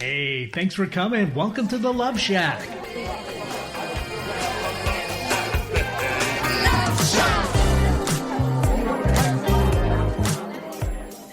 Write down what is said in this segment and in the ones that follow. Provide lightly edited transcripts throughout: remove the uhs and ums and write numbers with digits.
Hey, thanks for coming. Welcome to the Love Shack.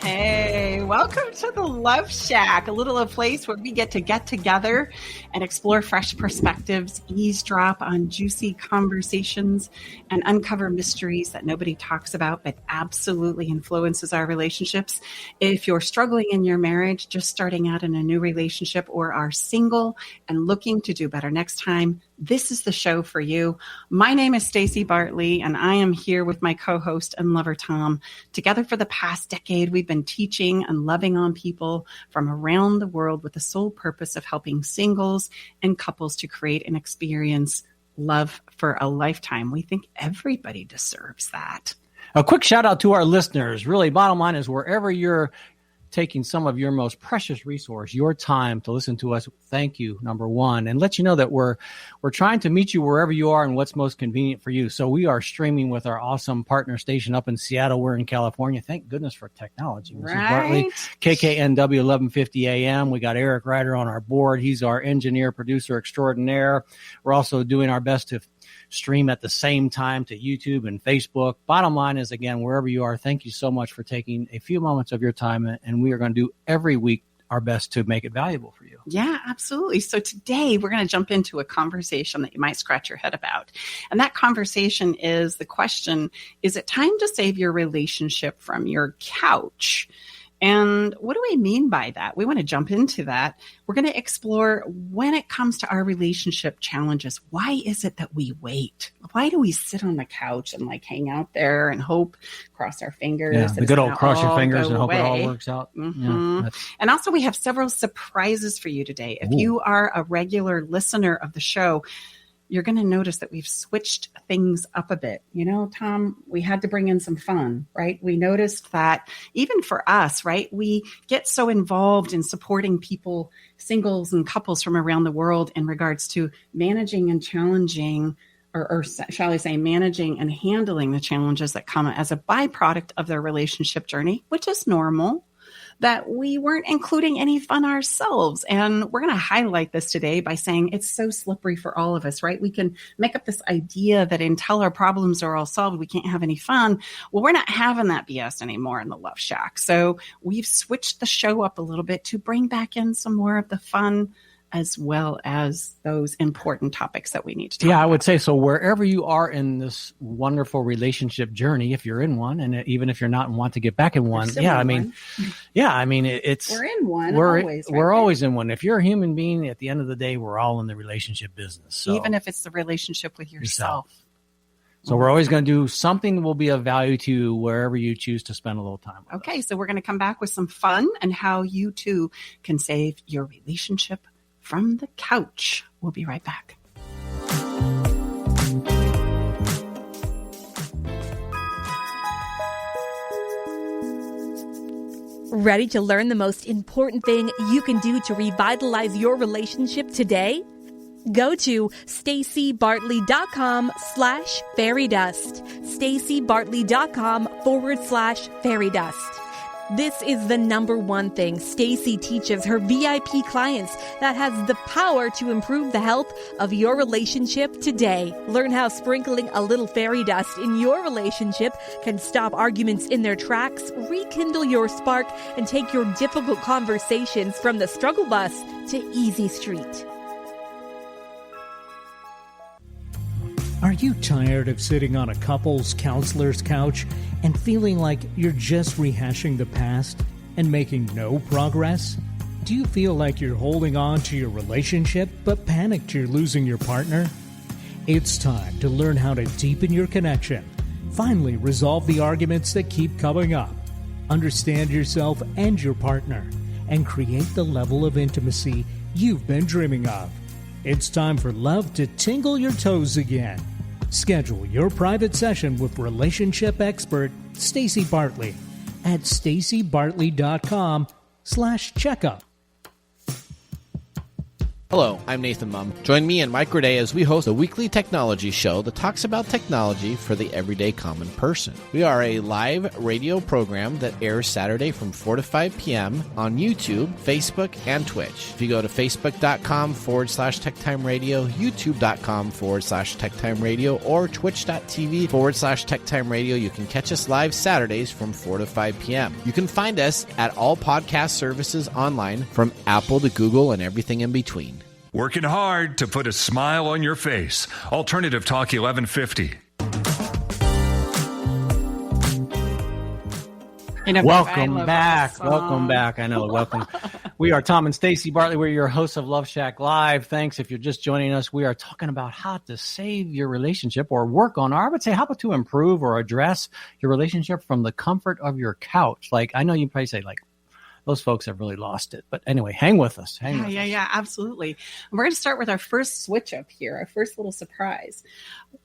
Hey, welcome to the Love Shack, a place where we get together and explore fresh perspectives, eavesdrop on juicy conversations, and uncover mysteries that nobody talks about but absolutely influences our relationships. If you're struggling in your marriage, just starting out in a new relationship, or are single and looking to do better next time, this is the show for you. My name is Stacey Bartley, and I am here with my co-host and lover, Tom. Together for the past decade, we've been teaching and loving on people from around the world with the sole purpose of helping singles and couples to create and experience love for a lifetime. We think everybody deserves that. A quick shout out to our listeners. Really, bottom line is wherever you're taking some of your most precious resource, your time to listen to us, thank you, number one, and let you know that we're trying to meet you wherever you are and what's most convenient for you. So we are streaming with our awesome partner station up in Seattle. We're in California. Thank goodness for technology. Mrs. Bartley, KKNW 1150 AM. We got Eric Ryder on our board. He's our engineer, producer extraordinaire. We're also doing our best to stream at the same time to YouTube and Facebook. Bottom line is, again, wherever you are, thank you so much for taking a few moments of your time, and we are going to do every week our best to make it valuable for you. Yeah, absolutely. So today we're going to jump into a conversation that you might scratch your head about. And that conversation is the question, is it time to save your relationship from your couch? And what do we mean by that? We want to jump into that. We're going to explore when it comes to our relationship challenges. Why is it that we wait? Why do we sit on the couch and hang out there and hope, cross our fingers? Yeah, the good old cross your fingers and hope it all works out. Mm-hmm. Yeah, and also we have several surprises for you today. If you are a regular listener of the show, you're going to notice that we've switched things up a bit. You know, Tom, we had to bring in some fun, right? We noticed that even for us, right, we get so involved in supporting people, singles and couples from around the world in regards to managing and challenging, or shall I say, managing and handling the challenges that come as a byproduct of their relationship journey, which is normal, that we weren't including any fun ourselves. And we're going to highlight this today by saying it's so slippery for all of us, right? We can make up this idea that until our problems are all solved, we can't have any fun. Well, we're not having that BS anymore in the Love Shack. So we've switched the show up a little bit to bring back in some more of the fun, as well as those important topics that we need to talk about. I would say so. Wherever you are in this wonderful relationship journey, if you're in one, and even if you're not and want to get back in one, it's we're in one. We're always in one. If you're a human being, at the end of the day, we're all in the relationship business. So, even if it's the relationship with yourself. So we're always going to do something that will be of value to you wherever you choose to spend a little time with us. So we're going to come back with some fun and how you too can save your relationship from the couch. We'll be right back. Ready to learn the most important thing you can do to revitalize your relationship today? Go to staceybartley.com/fairydust. staceybartley.com/fairydust. This is the number one thing Stacey teaches her VIP clients that has the power to improve the health of your relationship today. Learn how sprinkling a little fairy dust in your relationship can stop arguments in their tracks, rekindle your spark, and take your difficult conversations from the struggle bus to easy street. Are you tired of sitting on a couples counselor's couch and feeling like you're just rehashing the past and making no progress? Do you feel like you're holding on to your relationship but panicked you're losing your partner? It's time to learn how to deepen your connection, finally resolve the arguments that keep coming up, understand yourself and your partner, and create the level of intimacy you've been dreaming of. It's time for love to tingle your toes again. Schedule your private session with relationship expert Stacey Bartley at staceybartley.com/checkup. Hello, I'm Nathan Mum. Join me and Mike Roday as we host a weekly technology show that talks about technology for the everyday common person. We are a live radio program that airs Saturday from 4 to 5 p.m. on YouTube, Facebook, and Twitch. If you go to facebook.com/TechTime Radio, youtube.com/TechTime Radio, or twitch.tv/TechTime Radio, you can catch us live Saturdays from 4 to 5 p.m. You can find us at all podcast services online, from Apple to Google and everything in between. Working hard to put a smile on your face. Alternative Talk 1150. Welcome back. Welcome back. I know. Welcome. We are Tom and Stacy Bartley. We're your hosts of Love Shack Live. Thanks if you're just joining us. We are talking about how to save your relationship or work on, or I would say, how about to improve or address your relationship from the comfort of your couch. Like, I know you probably say, like, those folks have really lost it. But anyway, hang with us. Yeah, absolutely. We're going to start with our first switch up here, our first little surprise.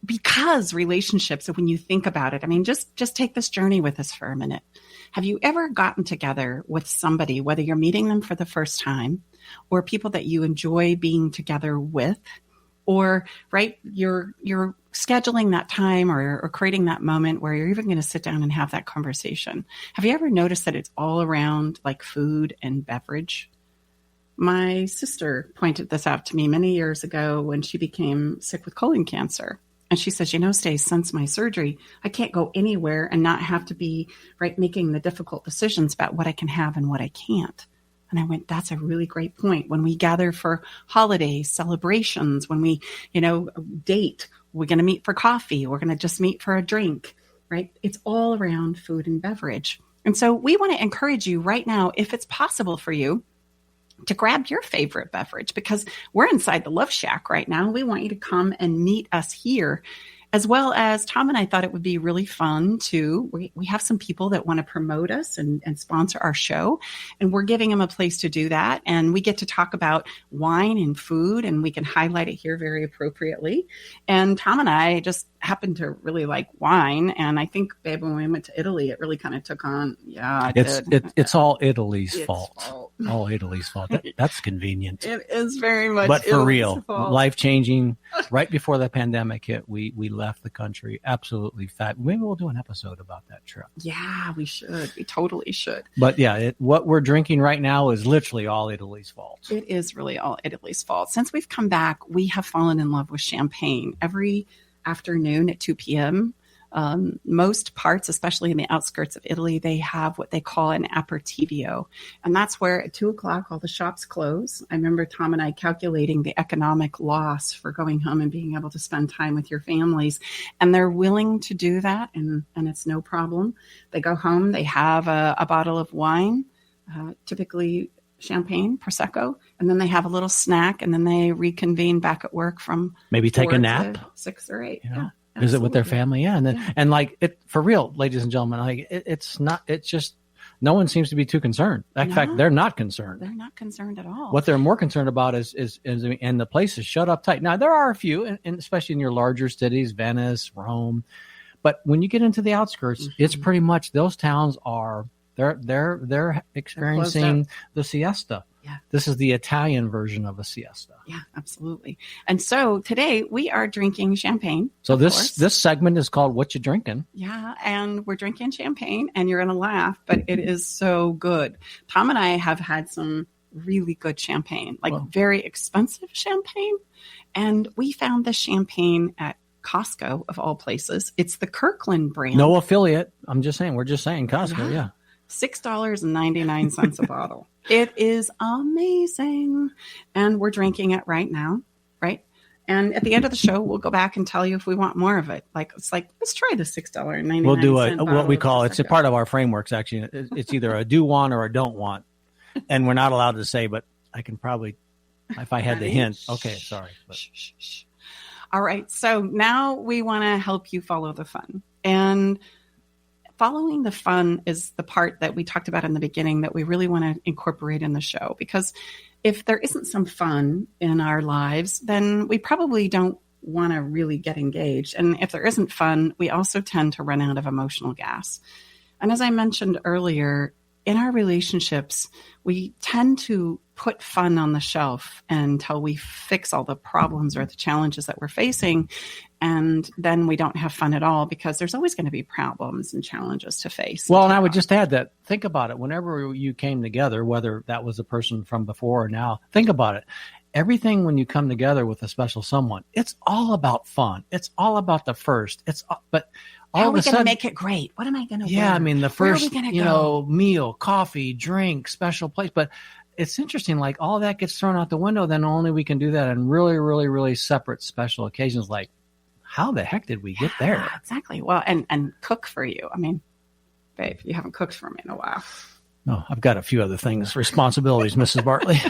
Because relationships, when you think about it, I mean, just take this journey with us for a minute. Have you ever gotten together with somebody, whether you're meeting them for the first time or people that you enjoy being together with, or right, you're scheduling that time or creating that moment where you're even going to sit down and have that conversation? Have you ever noticed that it's all around like food and beverage? My sister pointed this out to me many years ago when she became sick with colon cancer. And she says, Stace, since my surgery, I can't go anywhere and not have to be right making the difficult decisions about what I can have and what I can't. And I went, that's a really great point. When we gather for holidays, celebrations, when we, date, we're going to meet for coffee, we're going to just meet for a drink, right? It's all around food and beverage. And so we want to encourage you right now, if it's possible for you, to grab your favorite beverage, because we're inside the Love Shack right now. We want you to come and meet us here. As well as Tom and I thought it would be really fun to, we have some people that want to promote us and sponsor our show, and we're giving them a place to do that. And we get to talk about wine and food, and we can highlight it here very appropriately. And Tom and I just happen to really like wine. And I think, babe, when we went to Italy, it really kind of took on. Yeah, it's all Italy's fault. All Italy's fault. That's convenient. It is very much. But for real, life-changing. Right before the pandemic hit, we left the country. Absolutely fat. Maybe we'll do an episode about that trip. Yeah, we should. We totally should. But yeah, what we're drinking right now is literally all Italy's fault. It is really all Italy's fault. Since we've come back, we have fallen in love with champagne. Every afternoon at 2 p.m., most parts, especially in the outskirts of Italy, they have what they call an aperitivo. And that's where at 2 o'clock, all the shops close. I remember Tom and I calculating the economic loss for going home and being able to spend time with your families. And they're willing to do that. And it's no problem. They go home, they have a bottle of wine, typically champagne, Prosecco, and then they have a little snack, and then they reconvene back at work from maybe take a nap, 6 or 8. Yeah. Visit with their family, and then and like it for real, ladies and gentlemen. Like it's just no one seems to be too concerned. In fact, they're not concerned. They're not concerned at all. What they're more concerned about is and the place is shut up tight. Now there are a few, and especially in your larger cities, Venice, Rome, but when you get into the outskirts, it's pretty much those towns are they're experiencing the siesta. Yeah. This is the Italian version of a siesta. Yeah, absolutely. And so today we are drinking champagne. So this segment is called What You Drinking? Yeah, and we're drinking champagne, and you're going to laugh, but it is so good. Tom and I have had some really good champagne, very expensive champagne. And we found this champagne at Costco, of all places. It's the Kirkland brand. No affiliate. I'm just saying. We're just saying Costco, yeah. $6.99 a bottle. It is amazing. And we're drinking it right now, right? And at the end of the show, we'll go back and tell you if we want more of it. Let's try the $6.99. We'll do what we call, it's a part of our frameworks, actually. It's either a do want or a don't want. And we're not allowed to say, but I can probably, if I had the hint. Okay, sorry. Shh. All right. So now we want to help you follow the fun. And following the fun is the part that we talked about in the beginning that we really want to incorporate in the show, because if there isn't some fun in our lives, then we probably don't want to really get engaged. And if there isn't fun, we also tend to run out of emotional gas. And as I mentioned earlier, in our relationships, we tend to put fun on the shelf until we fix all the problems or the challenges that we're facing. And then we don't have fun at all because there's always going to be problems and challenges to face. Well, and I would just add that, think about it. Whenever you came together, whether that was a person from before or now, think about it. Everything when you come together with a special someone, it's all about fun. It's all about the first. But all How of are we a going to sudden, make it great? What am I going to wear? yeah, I mean, the first, go? meal, coffee, drink, special place. But it's interesting, like all that gets thrown out the window. Then only we can do that on really, really, really separate special occasions. Like, how the heck did we get there? Yeah, exactly. Well, and cook for you. I mean, babe, you haven't cooked for me in a while. No, I've got a few other things, responsibilities, Mrs. Bartley.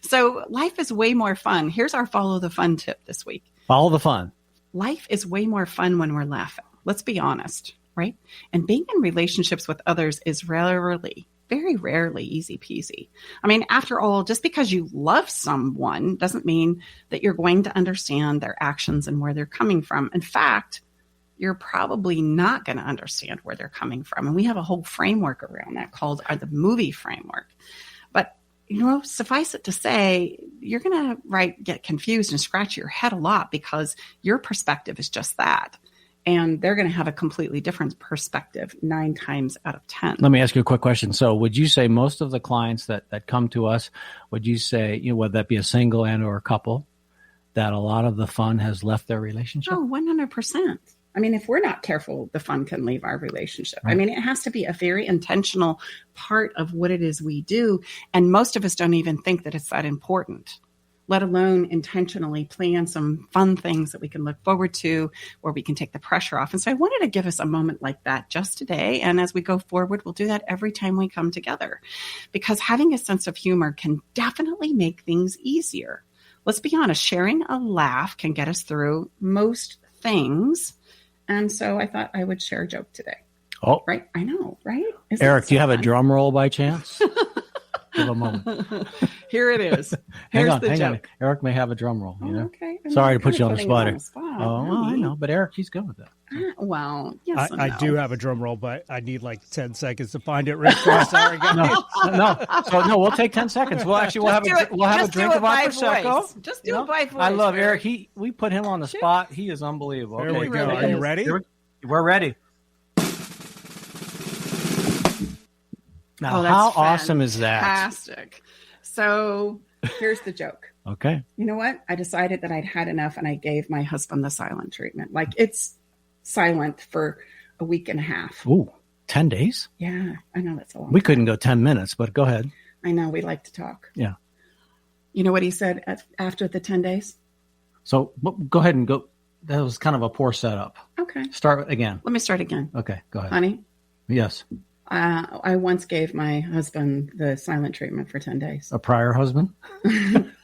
So life is way more fun. Here's our follow the fun tip this week. Follow the fun. Life is way more fun when we're laughing. Let's be honest, right? And being in relationships with others is very rarely easy peasy. I mean, after all, just because you love someone doesn't mean that you're going to understand their actions and where they're coming from. In fact, you're probably not going to understand where they're coming from. And we have a whole framework around that called the movie framework. But, suffice it to say, you're going to get confused and scratch your head a lot because your perspective is just that. And they're going to have a completely different perspective 9 times out of 10. Let me ask you a quick question. So would you say most of the clients that come to us, would you say, whether that be a single and or a couple, that a lot of the fun has left their relationship? Oh, 100%. I mean, if we're not careful, the fun can leave our relationship. Right. I mean, it has to be a very intentional part of what it is we do. And most of us don't even think that it's that important, let alone intentionally plan some fun things that we can look forward to, where we can take the pressure off. And so I wanted to give us a moment like that just today. And as we go forward, we'll do that every time we come together, because having a sense of humor can definitely make things easier. Let's be honest, sharing a laugh can get us through most things. And so I thought I would share a joke today. Oh, right. I know, right? Isn't Eric, do you have fun? a drum roll by chance? Give a moment. Here it is. Hang Here's the joke. on. Eric may have a drum roll. Okay. Sorry to put you on the spot. spot. Oh, well, I know, but Eric, he's good with that. Well, yes. I do have a drum roll, but I need like 10 seconds to find it. Rick, sorry, guys. No, we'll take 10 seconds. We'll have a drink of our Prosecco. Just do it by voice. I love Eric. We put him on the spot. He is unbelievable. There we go. Are you ready? We're ready. Now, how awesome is that? Fantastic. So here's the joke. Okay. You know what? I decided that I'd had enough, and I gave my husband the silent treatment. Like, it's silent for a week and a half. Ooh, 10 days? Yeah, I know that's a long We couldn't go 10 minutes, but go ahead. I know, we like to talk. Yeah. You know what he said after the 10 days? So go ahead and go. That was kind of a poor setup. Okay. Start again. Let me start again. Okay, go ahead. Honey? Yes. I once gave my husband the silent treatment for 10 days. A prior husband?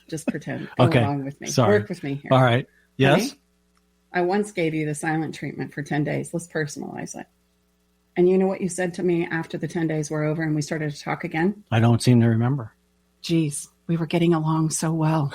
Just pretend. Go Okay. along with me. Sorry. Work with me here. All right. Yes. Honey, I once gave you the silent treatment for 10 days. Let's personalize it. And you know what you said to me after the 10 days were over and we started to talk again? I don't seem to remember. Geez, we were getting along so well.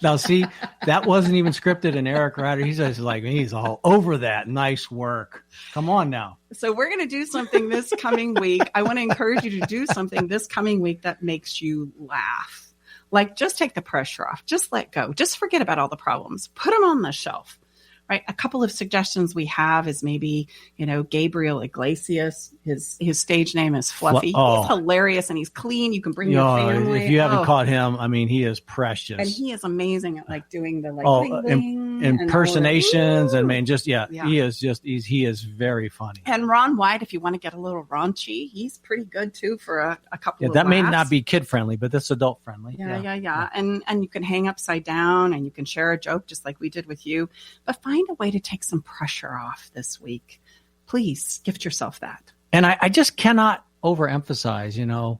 Now, see, that wasn't even scripted. And Eric Ryder, he's just like, he's all over that. Nice work. Come on now. So we're going to do something this coming week. I want to encourage you to do something this coming week that makes you laugh. Like, just take the pressure off. Just let go. Just forget about all the problems. Put them on the shelf. Right. A couple of suggestions we have is maybe, Gabriel Iglesias. His stage name is Fluffy. He's hilarious and he's clean. You can bring your family. If you haven't caught him, I mean, he is precious. And he is amazing at doing the impersonations and he is very funny. And Ron White, if you want to get a little raunchy, he's pretty good too for a couple of that laughs. may not be kid friendly, but that's adult friendly. Yeah. And you can hang upside down and you can share a joke just like we did with you. But find a way to take some pressure off this week. Please gift yourself that. And I just cannot overemphasize,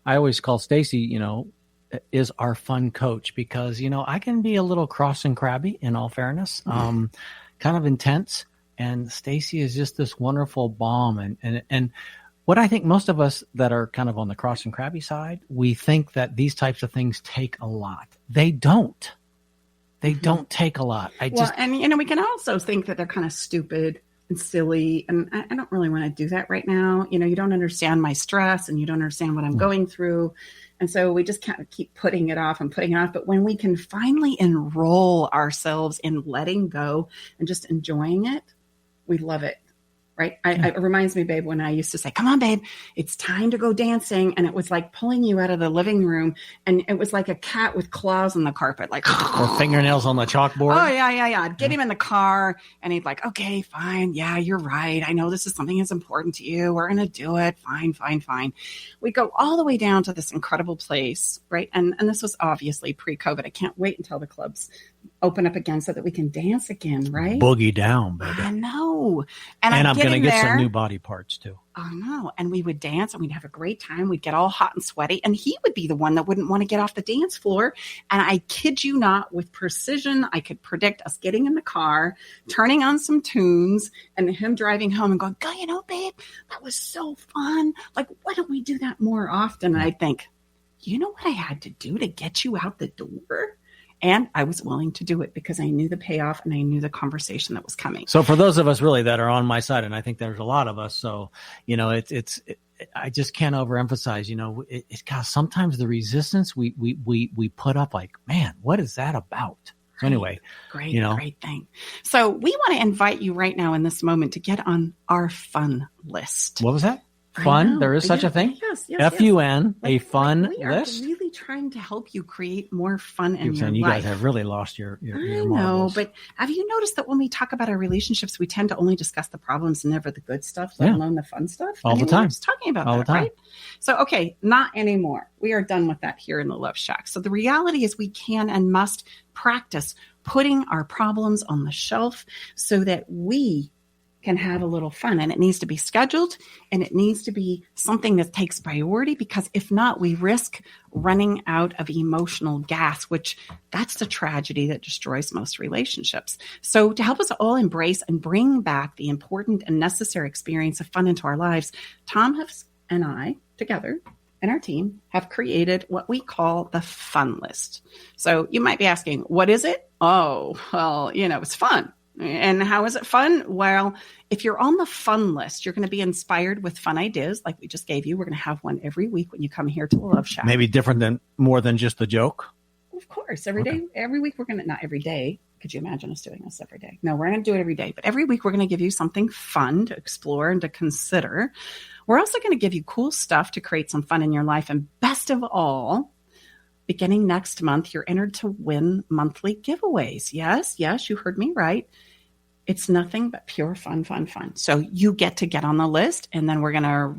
I always call Stacy, is our fun coach because, I can be a little cross and crabby in all fairness, kind of intense. And Stacy is just this wonderful balm. And what I think most of us that are kind of on the cross and crabby side, we think that these types of things take a lot. They don't. They don't take a lot. We can also think that they're kind of stupid and silly. And I don't really want to do that right now. You don't understand my stress and you don't understand what I'm going through. And so we just kind of keep putting it off and putting it off. But when we can finally enroll ourselves in letting go and just enjoying it, we love it. Right. It reminds me, babe, when I used to say, come on, babe, it's time to go dancing. And it was like pulling you out of the living room. And it was like a cat with claws on the carpet, like or fingernails on the chalkboard. Oh, yeah. I'd get him in the car and he'd like, okay, fine. Yeah, you're right. I know this is something that's important to you. We're going to do it. Fine. We go all the way down to this incredible place. Right. And this was obviously pre-COVID. I can't wait until the clubs open up again so that we can dance again, right? Boogie down, baby. I know. And I'm going to get some new body parts too. Oh, no. And we would dance and we'd have a great time. We'd get all hot and sweaty. And he would be the one that wouldn't want to get off the dance floor. And I kid you not, with precision, I could predict us getting in the car, turning on some tunes, and him driving home and going, God, babe, that was so fun. Like, why don't we do that more often? And I'd think, you know what I had to do to get you out the door? And I was willing to do it because I knew the payoff and I knew the conversation that was coming. So for those of us really that are on my side, and I think there's a lot of us, so, I just can't overemphasize, God, sometimes the resistance we put up, like, man, what is that about? So anyway, great thing. So we want to invite you right now in this moment to get on our fun list. What was that? Fun? There is such a thing? Yes. F-U-N, a fun we list? We are really trying to help you create more fun in your life. You guys have really lost your marbles. But have you noticed that when we talk about our relationships, we tend to only discuss the problems and never the good stuff, let alone the fun stuff? All the time. We're just talking about all that, the time. Right? So, okay, not anymore. We are done with that here in the Love Shack. So the reality is we can and must practice putting our problems on the shelf so that we can have a little fun, and it needs to be scheduled and it needs to be something that takes priority, because if not, we risk running out of emotional gas, which that's the tragedy that destroys most relationships. So to help us all embrace and bring back the important and necessary experience of fun into our lives, Tom and I together and our team have created what we call the fun list. So you might be asking, what is it? Oh, well, it's fun. And how is it fun? Well, if you're on the fun list, you're going to be inspired with fun ideas like we just gave you. We're going to have one every week when you come here to the Love Shack. Maybe more than just the joke? Of course. Every week we're going to, not every day. Could you imagine us doing this every day? No, we're going to do it every day. But every week we're going to give you something fun to explore and to consider. We're also going to give you cool stuff to create some fun in your life. And best of all, beginning next month, you're entered to win monthly giveaways. Yes, you heard me right. It's nothing but pure fun. So you get on the list, and then we're going to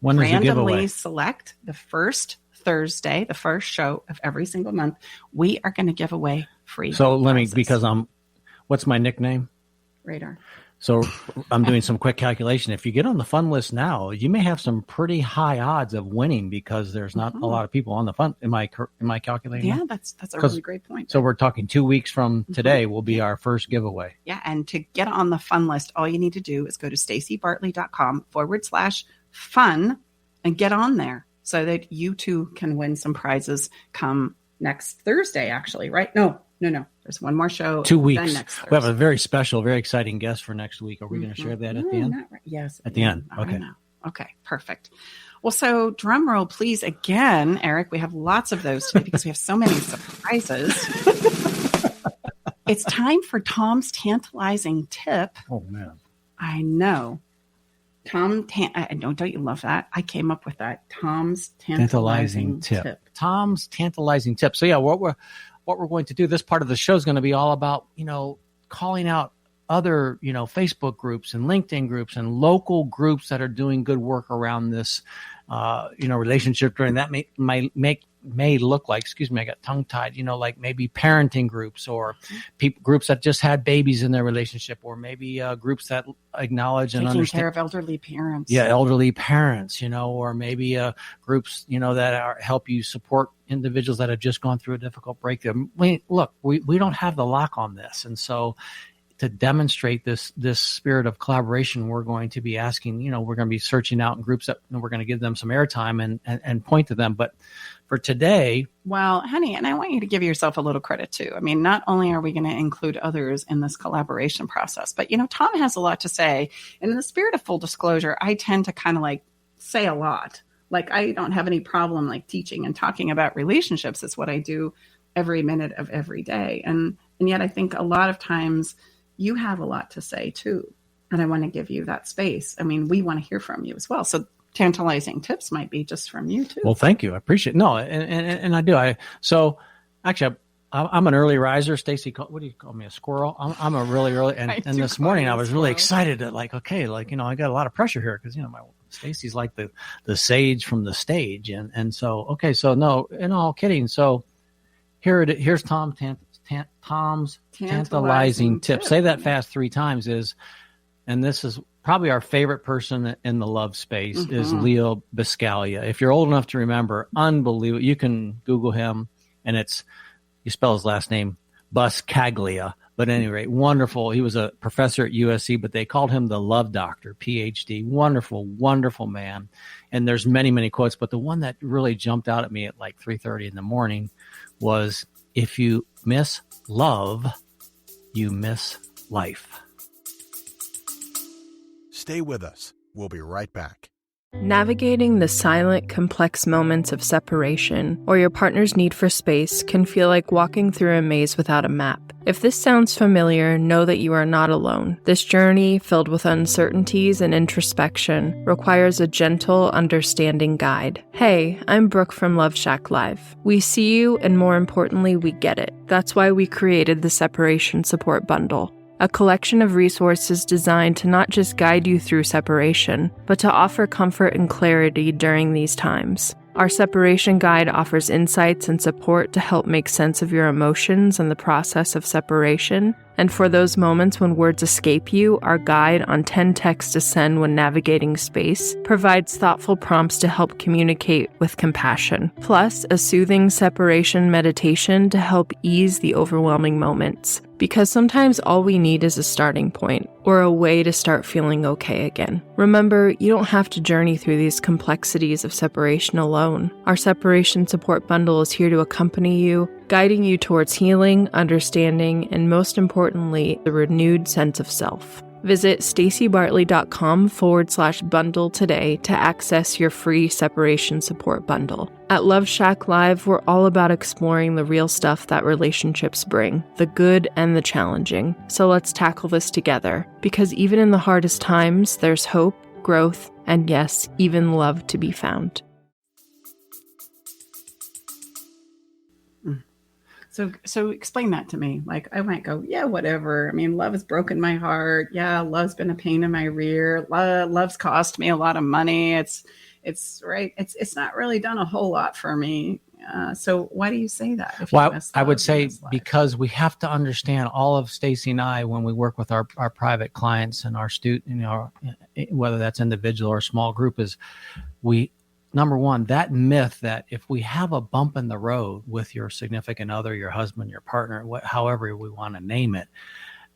randomly select the first Thursday, the first show of every single month. We are going to give away free. So let me, because what's my nickname? Radar. So I'm doing some quick calculation. If you get on the fun list now, you may have some pretty high odds of winning because there's not a lot of people on the fun. Am I calculating? Yeah, that's a really great point. So we're talking 2 weeks from today will be our first giveaway. Yeah, and to get on the fun list, all you need to do is go to stacybartley.com/fun and get on there so that you too can win some prizes come next Thursday, actually, right? No. There's one more show. 2 weeks. We have a very special, very exciting guest for next week. Are we going to share that at the end? Right. Yes. At the end. Okay. Okay, perfect. Well, so drum roll, please. Again, Eric, we have lots of those today because we have so many surprises. It's time for Tom's tantalizing tip. Oh, man. I know. Don't you love that? I came up with that. Tom's tantalizing tip. Tom's tantalizing tip. So, yeah, what we're going to do, this part of the show is going to be all about, calling out other, Facebook groups and LinkedIn groups and local groups that are doing good work around this, relationship during that may look like, I got tongue tied, like maybe parenting groups or groups that just had babies in their relationship, or maybe groups that acknowledge and understand. Taking care of elderly parents. Yeah, elderly parents, or maybe groups, that help you support individuals that have just gone through a difficult breakthrough. We don't have the lock on this. And so to demonstrate this spirit of collaboration, we're going to be asking, we're going to be searching out in groups that we're going to give them some airtime and point to them. But for today, well, honey, and I want you to give yourself a little credit too. I mean, not only are we going to include others in this collaboration process, but Tom has a lot to say. And in the spirit of full disclosure, I tend to kind of like say a lot. Like, I don't have any problem like teaching and talking about relationships. It's what I do every minute of every day. And yet I think a lot of times you have a lot to say too. And I want to give you that space. I mean, we want to hear from you as well. So tantalizing tips might be just from you too. Well, thank you. I appreciate it. No, and I do. So actually, I'm an early riser. Stacy, what do you call me? A squirrel? I'm a really early. And this morning I was really excited to I got a lot of pressure here because, my Stacy's like the sage from the stage. And so, okay. So no, in all kidding. So here's Tom's tantalizing tip. Say that fast 3 times and this is probably our favorite person in the love space is Leo Biscaglia. If you're old enough to remember, unbelievable. You can Google him and you spell his last name Buscaglia. But at any rate, wonderful. He was a professor at USC, but they called him the love doctor, PhD. Wonderful, wonderful man. And there's many, many quotes, but the one that really jumped out at me at like 3:30 in the morning was, if you miss love, you miss life. Stay with us. We'll be right back. Navigating the silent, complex moments of separation or your partner's need for space can feel like walking through a maze without a map. If this sounds familiar, know that you are not alone. This journey, filled with uncertainties and introspection, requires a gentle, understanding guide. Hey, I'm Brooke from Love Shack Live. We see you, and more importantly, we get it. That's why we created the Separation Support Bundle, a collection of resources designed to not just guide you through separation, but to offer comfort and clarity during these times. Our separation guide offers insights and support to help make sense of your emotions and the process of separation. And for those moments when words escape you, our guide on 10 texts to send when navigating space provides thoughtful prompts to help communicate with compassion, plus a soothing separation meditation to help ease the overwhelming moments. Because sometimes all we need is a starting point, or a way to start feeling okay again. Remember, you don't have to journey through these complexities of separation alone. Our Separation Support Bundle is here to accompany you, guiding you towards healing, understanding, and most importantly, the renewed sense of self. Visit stacybartley.com/bundle today to access your free separation support bundle. At Love Shack Live, we're all about exploring the real stuff that relationships bring, the good and the challenging. So let's tackle this together, because even in the hardest times, there's hope, growth, and yes, even love to be found. So explain that to me. Like, I might go, yeah, whatever. I mean, love has broken my heart. Yeah, love's been a pain in my rear. Love's cost me a lot of money. It's right. It's not really done a whole lot for me. So why do you say that? Well, I would say because we have to understand, all of Stacy and I, when we work with our private clients and our student, whether that's individual or small group, is number one, that myth that if we have a bump in the road with your significant other, your husband, your partner, however we want to name it,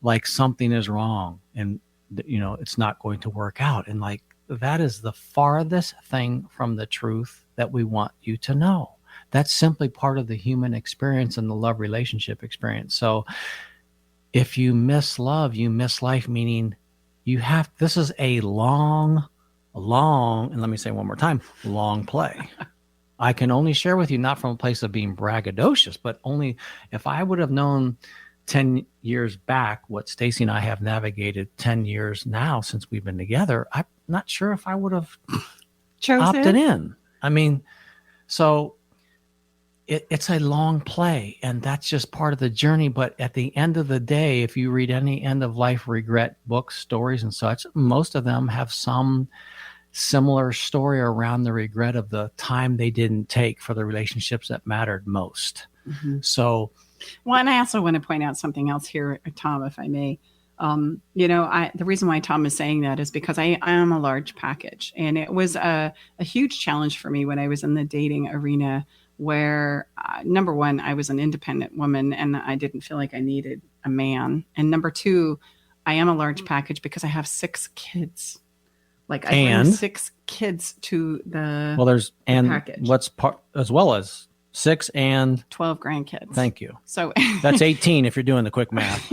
like something is wrong and, it's not going to work out. And like, that is the farthest thing from the truth that we want you to know. That's simply part of the human experience and the love relationship experience. So if you miss love, you miss life, meaning this is a long, and let me say one more time, long play. I can only share with you, not from a place of being braggadocious, but only if I would have known 10 years back what Stacy and I have navigated 10 years now since we've been together, I'm not sure if I would have opted in. I mean, so it's a long play, and that's just part of the journey. But at the end of the day, if you read any end of life regret books, stories and such, most of them have some similar story around the regret of the time they didn't take for the relationships that mattered most. Mm-hmm. So, well, and I also want to point out something else here, Tom, if I may. The reason why Tom is saying that is because I am a large package, and it was a huge challenge for me when I was in the dating arena, where number one, I was an independent woman and I didn't feel like I needed a man. And number two, I am a large package because I have 6 kids. Like I bring And? 6 kids to the There's and package. what's part as well as 6 and 12 grandkids. thank you. So That's 18 if you're doing the quick math.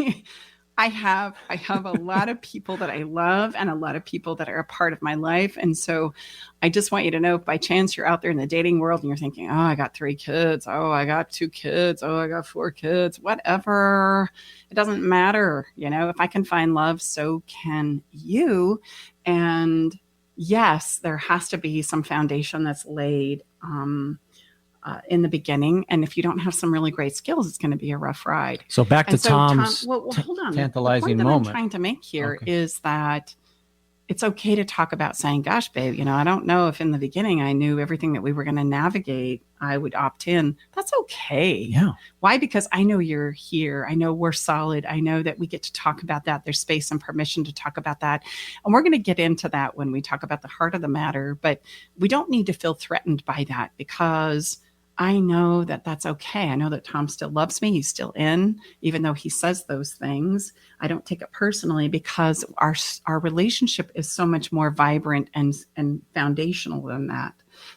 I have a lot of people that I love and a lot of people that are a part of my life. And so I just want you to know, if by chance you're out there in the dating world and you're thinking, oh, I got 3 kids. Oh, I got 2 kids. Oh, I got 4 kids, whatever. It doesn't matter. If I can find love, so can you. And yes, there has to be some foundation that's laid in the beginning. And if you don't have some really great skills, it's going to be a rough ride. So back to Tom's hold on. tantalizing the point moment. that I'm trying to make here is that it's okay to talk about saying, gosh, babe, I don't know if in the beginning I knew everything that we were going to navigate, I would opt in. That's okay. Yeah. Why? Because I know you're here. I know we're solid. I know that we get to talk about that. There's space and permission to talk about that. And we're going to get into that when we talk about the heart of the matter. But we don't need to feel threatened by that, because I know that that's okay. I know that Tom still loves me. He's still in, even though he says those things. I don't take it personally, because our relationship is so much more vibrant and foundational than that.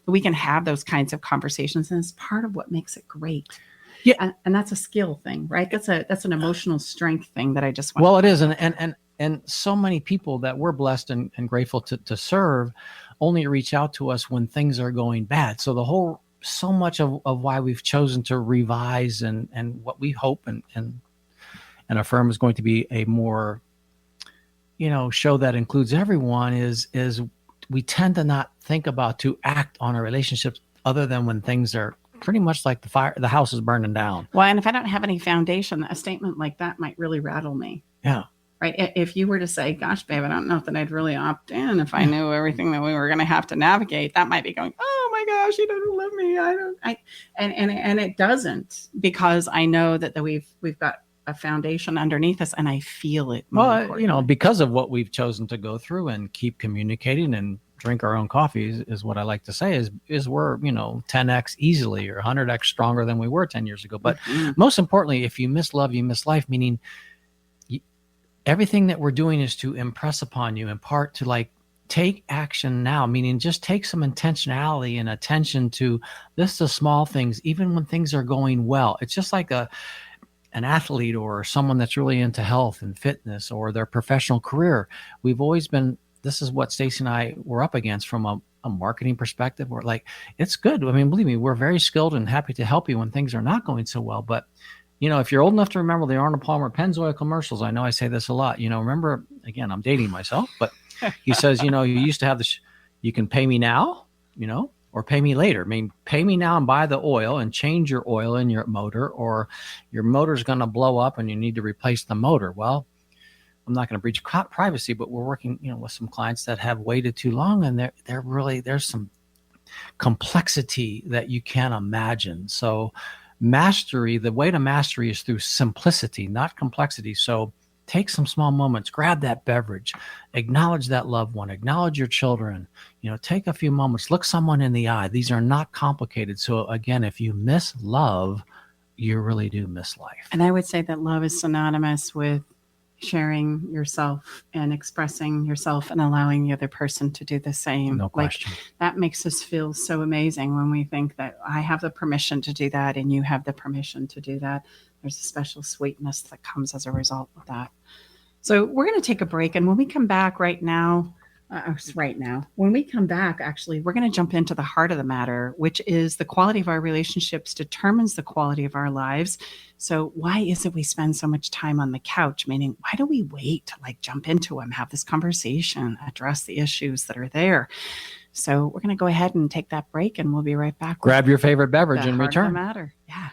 But we can have those kinds of conversations, and it's part of what makes it great. Yeah, and that's a skill thing, right? That's an emotional strength thing that I just want. Well, it is, and so many people that we're blessed and grateful to serve only reach out to us when things are going bad. So much of why we've chosen to revise and what we hope and affirm is going to be a more, show that includes everyone is we tend to not think about to act on a relationship other than when things are pretty much like the house is burning down. Well, and if I don't have any foundation, a statement like that might really rattle me. Yeah. Right. If you were to say, gosh, babe, I don't know that I'd really opt in if I knew everything that we were going to have to navigate, that might be going, oh my gosh, he doesn't love me. And it doesn't, because I know that we've got a foundation underneath us, and I feel it. Well, because of what we've chosen to go through and keep communicating and drink our own coffee is what I like to say is we're, 10x easily or 100x stronger than we were 10 years ago. But most importantly, if you miss love, you miss life, meaning everything that we're doing is to impress upon you, in part to take action now, meaning just take some intentionality and attention to this, the small things, even when things are going well. It's just like an athlete or someone that's really into health and fitness or their professional career. We've always been, this is what Stacey and I were up against from a marketing perspective. We're like, it's good. I mean, believe me, we're very skilled and happy to help you when things are not going so well. But if you're old enough to remember the Arnold Palmer Pennzoil commercials, I know I say this a lot, remember, again, I'm dating myself, but he says, you used to have this, you can pay me now, or pay me later. I mean, pay me now and buy the oil and change your oil in your motor, or your motor's going to blow up and you need to replace the motor. Well, I'm not going to breach privacy, but we're working, with some clients that have waited too long, and there's some complexity that you can't imagine. So mastery, the way to mastery is through simplicity, not complexity. So take some small moments, grab that beverage, acknowledge that loved one, acknowledge your children, take a few moments, look someone in the eye. These are not complicated. So again, if you miss love, you really do miss life. And I would say that love is synonymous with sharing yourself and expressing yourself and allowing the other person to do the same. No question. That makes us feel so amazing when we think that I have the permission to do that and you have the permission to do that. There's a special sweetness that comes as a result of that. So we're going to take a break, and when we come back when we come back, actually, we're going to jump into the heart of the matter, which is the quality of our relationships determines the quality of our lives. So why is it we spend so much time on the couch? Meaning, why do we wait to jump into them, have this conversation, address the issues that are there? So we're going to go ahead and take that break, and we'll be right back. Grab your favorite beverage and return. The matter. Yeah.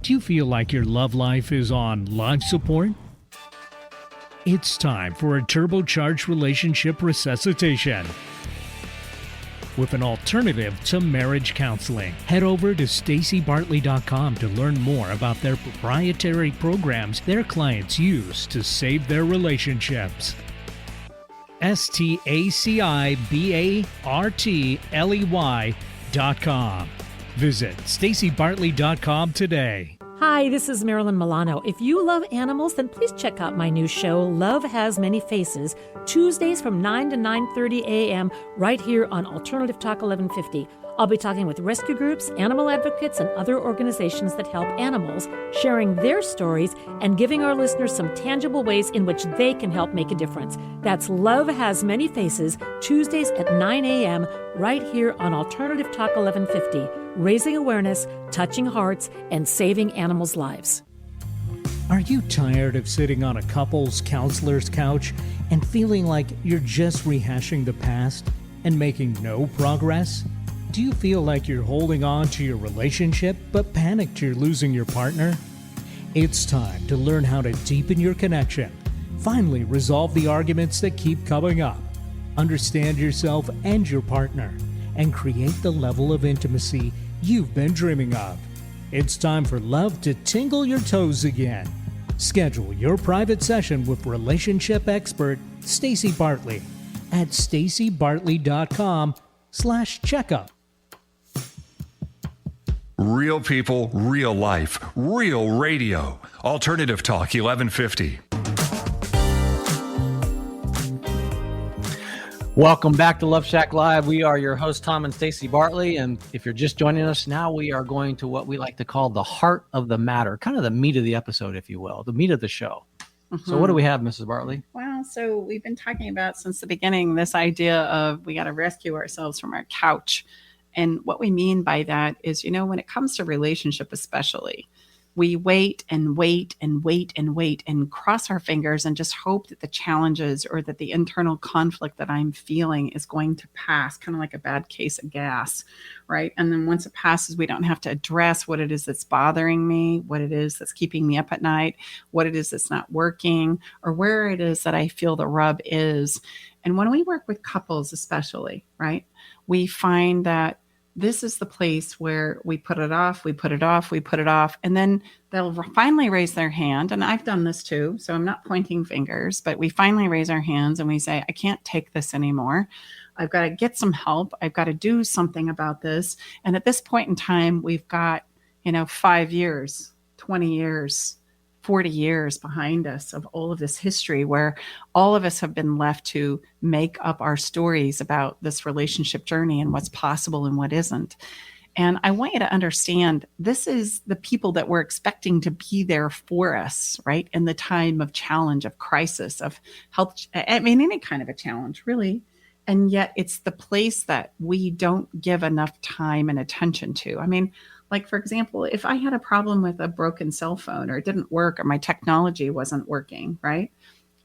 Do you feel like your love life is on life support? It's time for a turbocharged relationship resuscitation. with an alternative to marriage counseling. Head over to stacybartley.com to learn more about their proprietary programs their clients use to save their relationships. stacybartley.com. Visit stacybartley.com today. Hi, this is Marilyn Milano. If you love animals, then please check out my new show, Love Has Many Faces, Tuesdays from 9 to 9:30 a.m. right here on Alternative Talk 1150. I'll be talking with rescue groups, animal advocates, and other organizations that help animals, sharing their stories and giving our listeners some tangible ways in which they can help make a difference. That's Love Has Many Faces, Tuesdays at 9 a.m. right here on Alternative Talk 1150, raising awareness, touching hearts, and saving animals' lives. Are you tired of sitting on a couple's counselor's couch and feeling like you're just rehashing the past and making no progress? Do you feel like you're holding on to your relationship but panicked you're losing your partner? It's time to learn how to deepen your connection, finally resolve the arguments that keep coming up, understand yourself and your partner, and create the level of intimacy you've been dreaming of. It's time for love to tingle your toes again. Schedule your private session with relationship expert Stacy Bartley at stacybartley.com/checkup. Real people, real life, real radio. Alternative Talk 1150. Welcome back to Love Shack Live. We are your hosts, Tom and Stacy Bartley. And if you're just joining us now, we are going to what we like to call the heart of the matter, kind of the meat of the episode, if you will, the meat of the show. Mm-hmm. So what do we have, Mrs. Bartley? Well, so we've been talking about since the beginning this idea of we got to rescue ourselves from our couch. And what we mean by that is, when it comes to relationship especially, we wait and wait and wait and wait and cross our fingers and just hope that the challenges or that the internal conflict that I'm feeling is going to pass, kind of like a bad case of gas, right? And then once it passes, we don't have to address what it is that's bothering me, what it is that's keeping me up at night, what it is that's not working, or where it is that I feel the rub is. And when we work with couples especially, right, we find that this is the place where we put it off, and then they'll finally raise their hand. And I've done this too, so I'm not pointing fingers, but we finally raise our hands and we say, I can't take this anymore. I've got to get some help. I've got to do something about this. And at this point in time, we've got, 5 years, 20 years, 40 years behind us of all of this history where all of us have been left to make up our stories about this relationship journey and what's possible and what isn't. And I want you to understand, this is the people that we're expecting to be there for us, right? In the time of challenge, of crisis, of health, any kind of a challenge, really. And yet it's the place that we don't give enough time and attention to. Like, for example, if I had a problem with a broken cell phone or it didn't work or my technology wasn't working, right,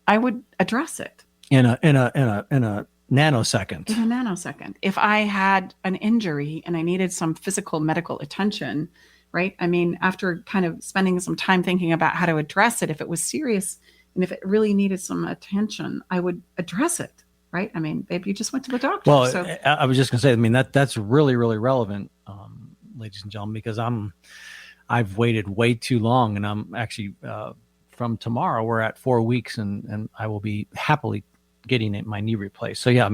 I would address it in a nanosecond. In a nanosecond. If I had an injury and I needed some physical medical attention, right, after kind of spending some time thinking about how to address it, if it was serious and if it really needed some attention, I would address it, right? Babe, you just went to the doctor. Well, so. I was just going to say, that's really, really relevant, ladies and gentlemen, because I've waited way too long, and I'm actually from tomorrow we're at 4 weeks, and I will be happily getting my knee replaced. So yeah,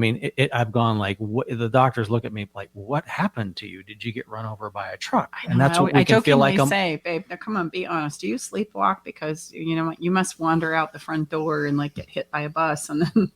I've gone like, the doctors look at me like, what happened to you? Did you get run over by a truck? And that's what we can feel like. I say, babe, now come on, be honest. Do you sleepwalk? Because you must wander out the front door and like get hit by a bus and then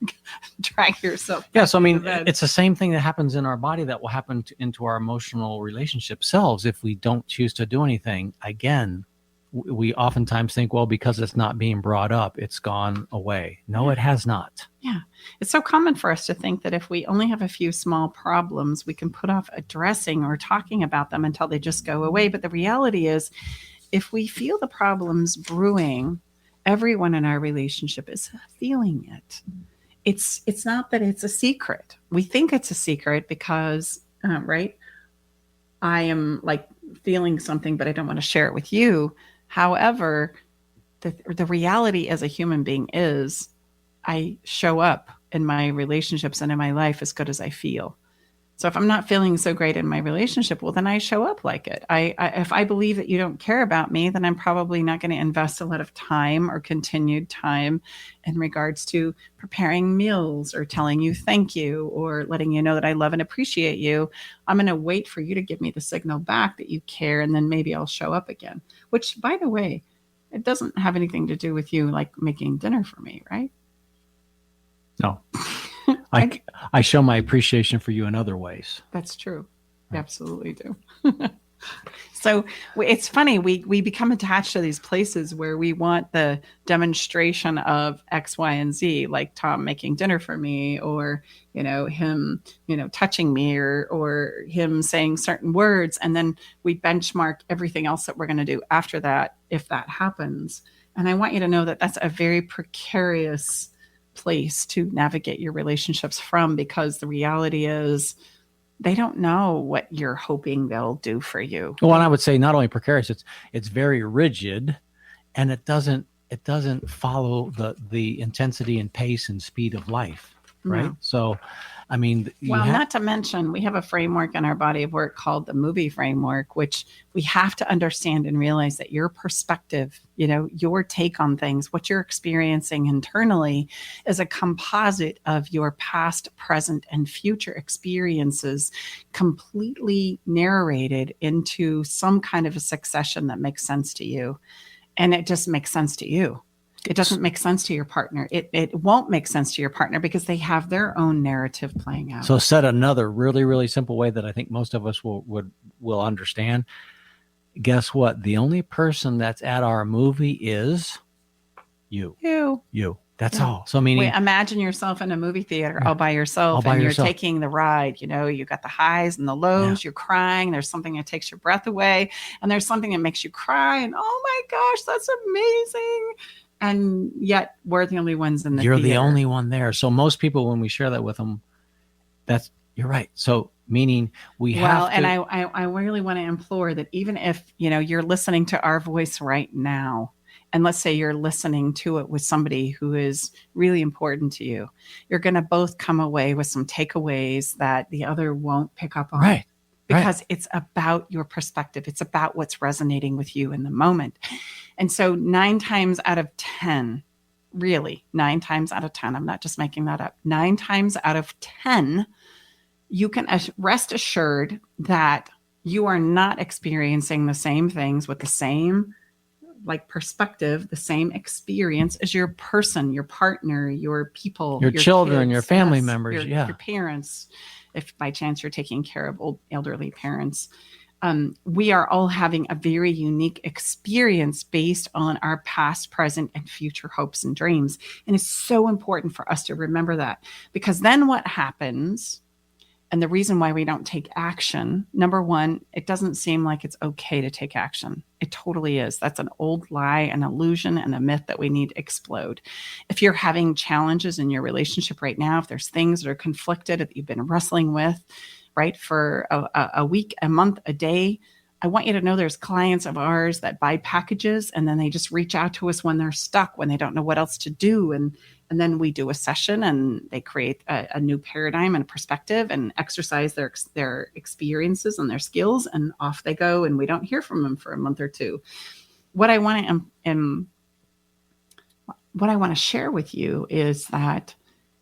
drag yourself. Yeah. So, it's the same thing that happens in our body that will happen into our emotional relationship selves if we don't choose to do anything. Again, we oftentimes think, well, because it's not being brought up, it's gone away. No, it has not. Yeah. It's so common for us to think that if we only have a few small problems, we can put off addressing or talking about them until they just go away. But the reality is, if we feel the problems brewing, everyone in our relationship is feeling it. It's not that it's a secret. We think it's a secret because, right, I am like feeling something, but I don't want to share it with you. However, the reality as a human being is I show up in my relationships and in my life as good as I feel. So if I'm not feeling so great in my relationship, well, then I show up like it. If I believe that you don't care about me, then I'm probably not going to invest a lot of time or continued time in regards to preparing meals or telling you thank you or letting you know that I love and appreciate you. I'm going to wait for you to give me the signal back that you care, and then maybe I'll show up again. Which, by the way, it doesn't have anything to do with you like making dinner for me, right? No. I show my appreciation for you in other ways. That's true. Right. Absolutely do. So it's funny. We become attached to these places where we want the demonstration of X, Y, and Z, like Tom making dinner for me, or, him, touching me, or him saying certain words. And then we benchmark everything else that we're going to do after that, if that happens. And I want you to know that that's a very precarious place to navigate your relationships from, because the reality is they don't know what you're hoping they'll do for you. Well, and I would say not only precarious, it's very rigid, and it doesn't follow the intensity and pace and speed of life, right? No. So, I mean, not to mention, we have a framework in our body of work called the movie framework, which we have to understand and realize that your perspective, your take on things, what you're experiencing internally, is a composite of your past, present, and future experiences, completely narrated into some kind of a succession that makes sense to you. And it just makes sense to you. It doesn't make sense to your partner. It won't make sense to your partner because they have their own narrative playing out. So said another really, really simple way that I think most of us will understand. Guess what? The only person that's at our movie is you. You. That's all. So meaning, imagine yourself in a movie theater all by yourself, and you're taking the ride. You got the highs and the lows. You're crying. There's something that takes your breath away, and there's something that makes you cry. And oh my gosh, that's amazing. And yet we're the only ones in the You're theater. the only one there. So most people, when we share that with them, you're right. So meaning we have to. And I really want to implore that even if, you're listening to our voice right now, and let's say you're listening to it with somebody who is really important to you, you're going to both come away with some takeaways that the other won't pick up on. Right. Because it's about your perspective. It's about what's resonating with you in the moment. And so 9 times out of 10, really 9 times out of 10, I'm not just making that up, 9 times out of 10, you can rest assured that you are not experiencing the same things with the same perspective, the same experience as your person, your partner, your people, your children, kids, your family members, your parents. If by chance you're taking care of old elderly parents, we are all having a very unique experience based on our past, present, and future hopes and dreams. And it's so important for us to remember that, because then what happens, and the reason why we don't take action, number one, it doesn't seem like it's okay to take action. It totally is. That's an old lie, an illusion, and a myth that we need to explode. If you're having challenges in your relationship right now, if there's things that are conflicted that you've been wrestling with, right, for a week, a month, a day, I want you to know there's clients of ours that buy packages and then they just reach out to us when they're stuck, when they don't know what else to do. And then we do a session and they create a new paradigm and a perspective and exercise their experiences and their skills, and off they go, and we don't hear from them for a month or two. What I want to share with you is that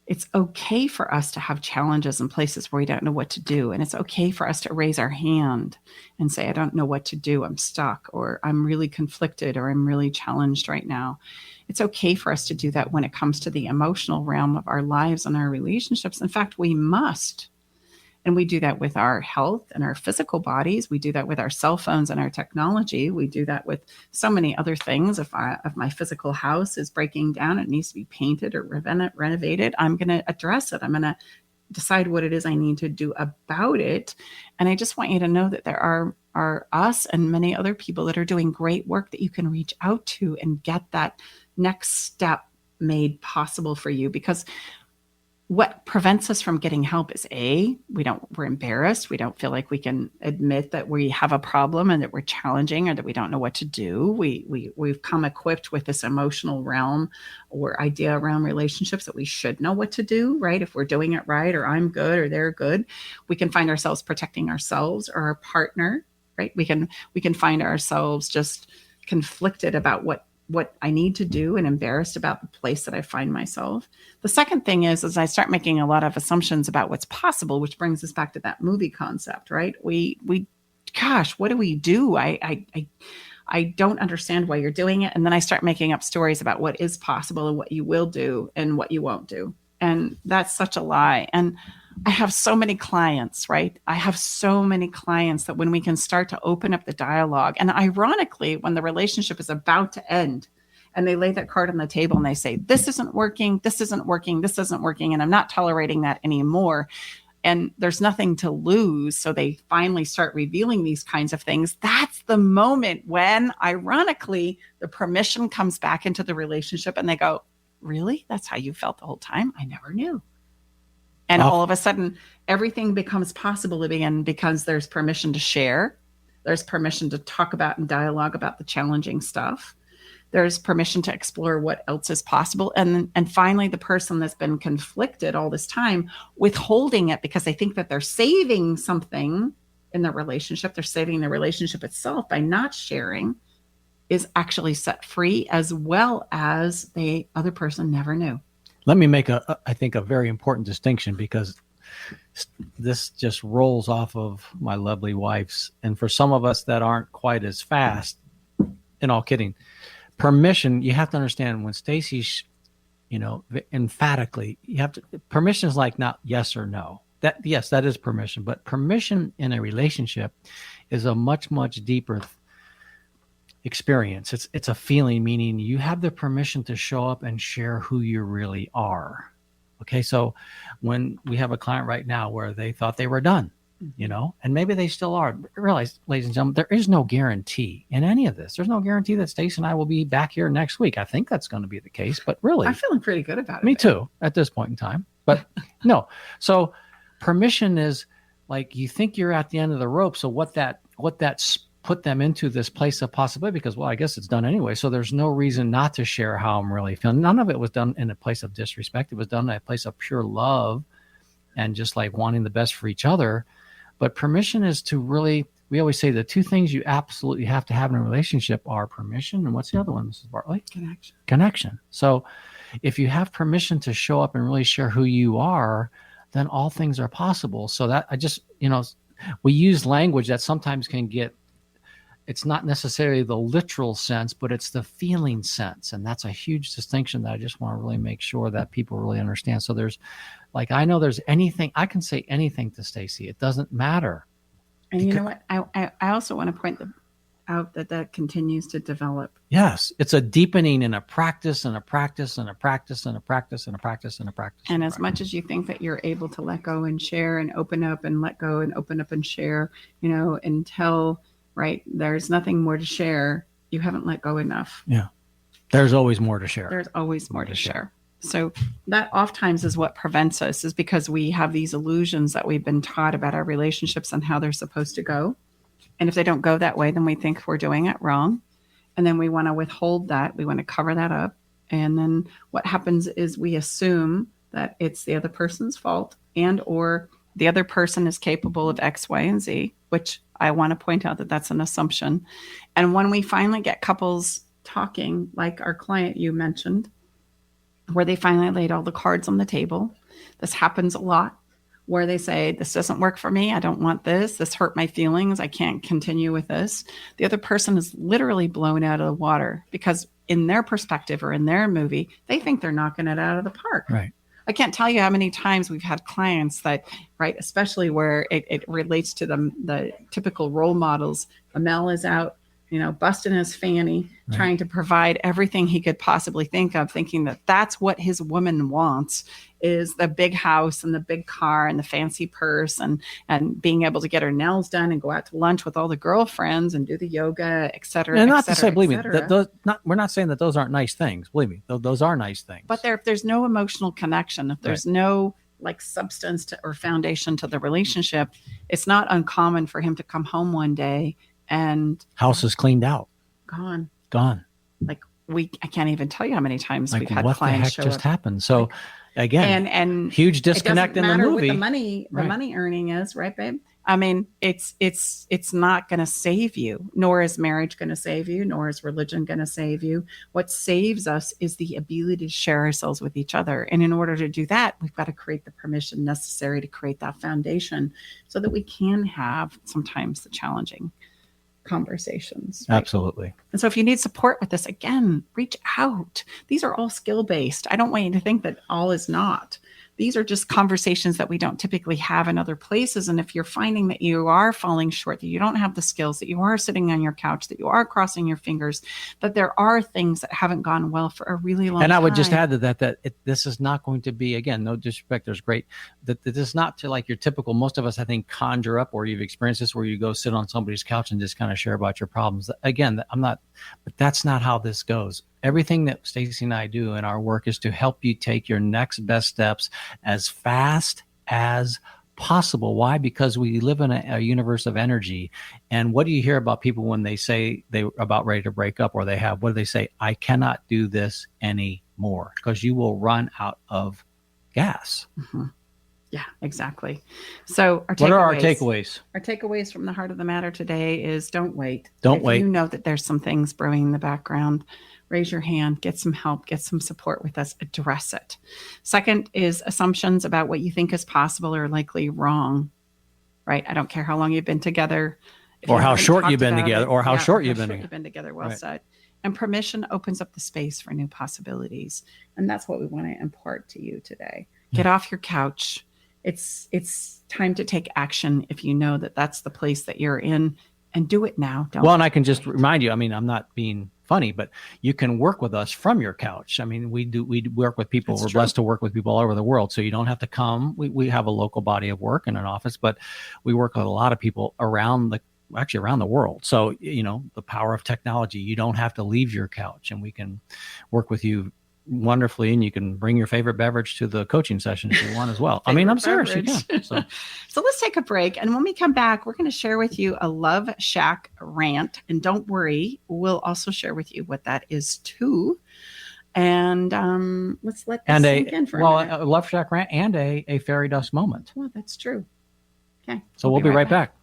it's okay for us to have challenges in places where we don't know what to do. And it's okay for us to raise our hand and say, I don't know what to do. I'm stuck, or I'm really conflicted, or I'm really challenged right now. It's okay for us to do that when it comes to the emotional realm of our lives and our relationships. In fact, we must. And we do that with our health and our physical bodies. We do that with our cell phones and our technology. We do that with so many other things. If my physical house is breaking down, it needs to be painted or renovated, I'm going to address it. I'm going to decide what it is I need to do about it. And I just want you to know that there are us and many other people that are doing great work that you can reach out to and get that next step made possible for you. Because what prevents us from getting help is we're embarrassed. We don't feel like we can admit that we have a problem and that we're challenging or that we don't know what to do. We've come equipped with this emotional realm or idea around relationships that we should know what to do, right? If we're doing it right, or I'm good or they're good, we can find ourselves protecting ourselves or our partner, right? We can find ourselves just conflicted about what I need to do and embarrassed about the place that I find myself. The second thing is I start making a lot of assumptions about what's possible, which brings us back to that movie concept, right? Gosh, what do we do? I don't understand why you're doing it. And then I start making up stories about what is possible and what you will do and what you won't do. And that's such a lie. And I have so many clients, right? I have so many clients that when we can start to open up the dialogue, and ironically, when the relationship is about to end and they lay that card on the table and they say, this isn't working, this isn't working, this isn't working, and I'm not tolerating that anymore. And there's nothing to lose. So they finally start revealing these kinds of things. That's the moment when, ironically, the permission comes back into the relationship and they go, really? That's how you felt the whole time? I never knew. And all of a sudden, everything becomes possible again because there's permission to share. There's permission to talk about and dialogue about the challenging stuff. There's permission to explore what else is possible. And finally, the person that's been conflicted all this time, withholding it because they think that they're saving something in the relationship, they're saving the relationship itself by not sharing, is actually set free, as well as the other person never knew. Let me make I think a very important distinction, because this just rolls off of my lovely wife's. And for some of us that aren't quite as fast, in all kidding, permission, you have to understand when Stacy's, emphatically, permission is like not yes or no. Yes, that is permission, but permission in a relationship is a much, much deeper experience. It's a feeling, meaning you have the permission to show up and share who you really are. Okay, so when we have a client right now where they thought they were done, and maybe they still are. Realize, ladies and gentlemen, there is no guarantee in any of this. There's no guarantee that Stacey and I will be back here next week. I think that's going to be the case, but really, I'm feeling pretty good about it. Me too, at this point in time. But no, so permission is like you think you're at the end of the rope. So what that's put them into this place of possibility, because, well, I guess it's done anyway. So there's no reason not to share how I'm really feeling. None of it was done in a place of disrespect. It was done in a place of pure love and just like wanting the best for each other. But permission is to really, we always say the two things you absolutely have to have in a relationship are permission. And what's the other one, Mrs. Bartley? Connection. So if you have permission to show up and really share who you are, then all things are possible. So that we use language that sometimes can get, it's not necessarily the literal sense, but it's the feeling sense. And that's a huge distinction that I just want to really make sure that people really understand. So there's I know there's anything, I can say anything to Stacy. It doesn't matter. And you know what? I also want to point out that continues to develop. Yes. It's a deepening and a practice and a practice and a practice and a practice and a practice and a practice. And as much as you think that you're able to let go and share and open up and let go and open up and share, until, right, there's nothing more to share, you haven't let go enough. Yeah. There's always more to share. There's always more to share. So that oftentimes is what prevents us, is because we have these illusions that we've been taught about our relationships and how they're supposed to go. And if they don't go that way, then we think we're doing it wrong. And then we want to withhold that. We want to cover that up. And then what happens is we assume that it's the other person's fault and or the other person is capable of X, Y, and Z, which I want to point out that that's an assumption. And when we finally get couples talking, like our client you mentioned, where they finally laid all the cards on the table. This happens a lot, where they say, this doesn't work for me. I don't want this. This hurt my feelings. I can't continue with this. The other person is literally blown out of the water because in their perspective or in their movie, they think they're knocking it out of the park. Right. I can't tell you how many times we've had clients that, right, especially where it relates to the typical role models. Amel is out, busting his fanny, right, trying to provide everything he could possibly think of, thinking that that's what his woman wants, is the big house and the big car and the fancy purse and being able to get her nails done and go out to lunch with all the girlfriends and do the yoga, et cetera. And not to say, believe me, we're not saying that those aren't nice things. Believe me, those are nice things. But if there's no emotional connection, if there's no like substance or foundation to the relationship, it's not uncommon for him to come home one day and house is cleaned out, gone. Like I can't even tell you how many times like we've had what the clients heck show just up. happened. So Like, again, and huge disconnect it in the doesn't matter movie. what the money earning is, right, babe? I mean, it's not going to save you, nor is marriage going to save you, nor is religion going to save you. What saves us is the ability to share ourselves with each other. And in order to do that, we've got to create the permission necessary to create that foundation so that we can have sometimes the challenging conversations. Right? Absolutely. And so if you need support with this, again, reach out. These are all skill-based. I don't want you to think that all is not. These are just conversations that we don't typically have in other places. And if you're finding that you are falling short, that you don't have the skills, that you are sitting on your couch, that you are crossing your fingers, that there are things that haven't gone well for a really long time. And I would just add to that this is not going to be, again, no disrespect, there's great, that this is not to like your typical, most of us, I think, conjure up, or you've experienced this where you go sit on somebody's couch and just kind of share about your problems. Again, but that's not how this goes. Everything that Stacey and I do in our work is to help you take your next best steps as fast as possible. Why? Because we live in a universe of energy. And what do you hear about people when they say they're about ready to break up, or what do they say? I cannot do this anymore, because you will run out of gas. Mm-hmm. Yeah, exactly. So what are our takeaways? Our takeaways from the heart of the matter today is don't wait. Don't wait. You know that there's some things brewing in the background. Raise your hand, get some help, get some support with us, address it. Second is assumptions about what you think is possible or likely wrong, right? I don't care how long you've been together. Or how short you've been together, or how short you've been together. Well said. And permission opens up the space for new possibilities. And that's what we want to impart to you today. Get off your couch. It's time to take action if you know that that's the place that you're in, and do it now. And I can just remind you, I mean, I'm not being funny, but you can work with us from your couch. I mean, we work with people. We're blessed to work with people all over the world. So you don't have to come. We have a local body of work in an office, but we work with a lot of people around the world. So, the power of technology, you don't have to leave your couch, and we can work with you wonderfully, and you can bring your favorite beverage to the coaching session if you want as well. I mean, I'm serious. You can. So let's take a break. And when we come back, we're going to share with you a Love Shack rant. And don't worry, we'll also share with you what that is too. And let's let this sink in for a minute. A Love Shack rant and a fairy dust moment. Well, that's true. Okay. So we'll be right back.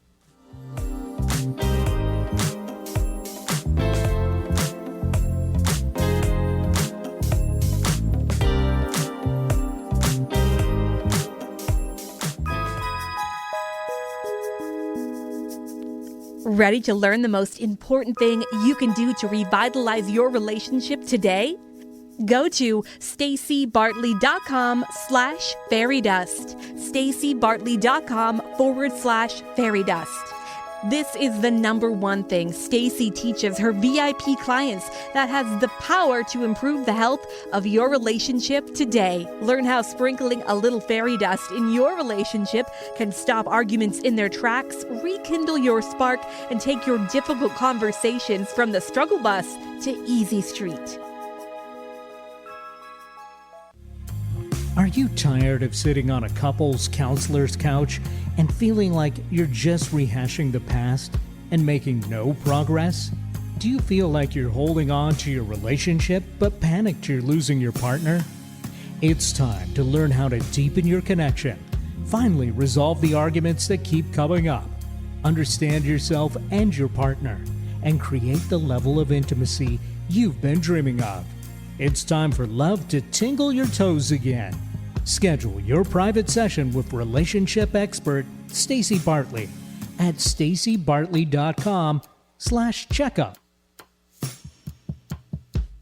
Ready to learn the most important thing you can do to revitalize your relationship today? Go to stacybartley.com/fairydust. stacybartley.com/fairydust. This is the number one thing Stacey teaches her VIP clients that has the power to improve the health of your relationship today. Learn how sprinkling a little fairy dust in your relationship can stop arguments in their tracks, rekindle your spark, and take your difficult conversations from the struggle bus to easy street. Are you tired of sitting on a couple's counselor's couch and feeling like you're just rehashing the past and making no progress? Do you feel like you're holding on to your relationship but panicked you're losing your partner? It's time to learn how to deepen your connection, finally resolve the arguments that keep coming up, understand yourself and your partner, and create the level of intimacy you've been dreaming of. It's time for love to tingle your toes again. Schedule your private session with relationship expert Stacey Bartley at stacybartley.com/checkup.